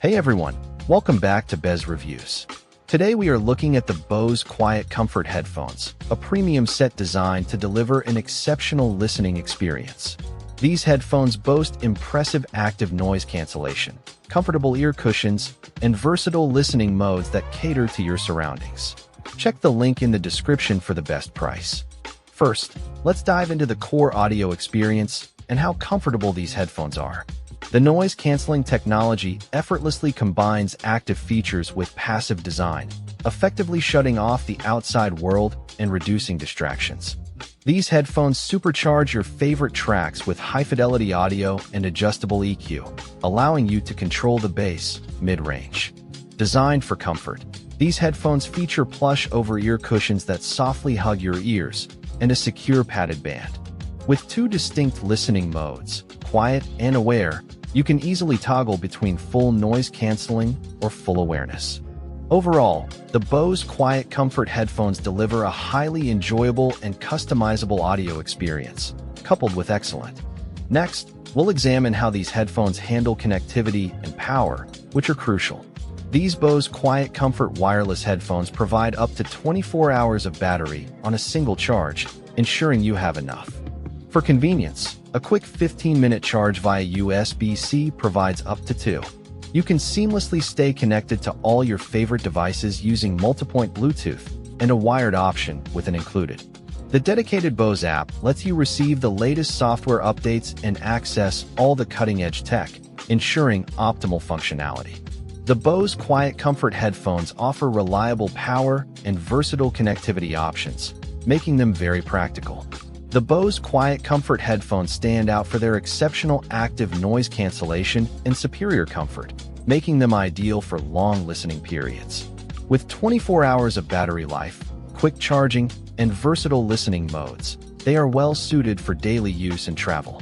Hey everyone, welcome back to Bose Reviews. Today we are looking at the Bose QuietComfort Headphones, a premium set designed to deliver an exceptional listening experience. These headphones boast impressive active noise cancellation, comfortable ear cushions, and versatile listening modes that cater to your surroundings. Check the link in the description for the best price. First, let's dive into the core audio experience and how comfortable these headphones are. The noise-canceling technology effortlessly combines active features with passive design, effectively shutting off the outside world and reducing distractions. These headphones supercharge your favorite tracks with high-fidelity audio and adjustable EQ, allowing you to control the bass, mid-range. Designed for comfort, these headphones feature plush over-ear cushions that softly hug your ears and a secure padded band. With two distinct listening modes, quiet and aware, you can easily toggle between full noise canceling or full awareness. Overall, the Bose QuietComfort headphones deliver a highly enjoyable and customizable audio experience, coupled with excellent. Next, we'll examine how these headphones handle connectivity and power, which are crucial. These Bose QuietComfort wireless headphones provide up to 24 hours of battery on a single charge, ensuring you have enough. For convenience, a quick 15-minute charge via USB-C provides up to 2. You can seamlessly stay connected to all your favorite devices using multi-point Bluetooth and a wired option with an included. The dedicated Bose app lets you receive the latest software updates and access all the cutting-edge tech, ensuring optimal functionality. The Bose QuietComfort headphones offer reliable power and versatile connectivity options, making them very practical. The Bose QuietComfort headphones stand out for their exceptional active noise cancellation and superior comfort, making them ideal for long listening periods. With 24 hours of battery life, quick charging, and versatile listening modes, they are well suited for daily use and travel.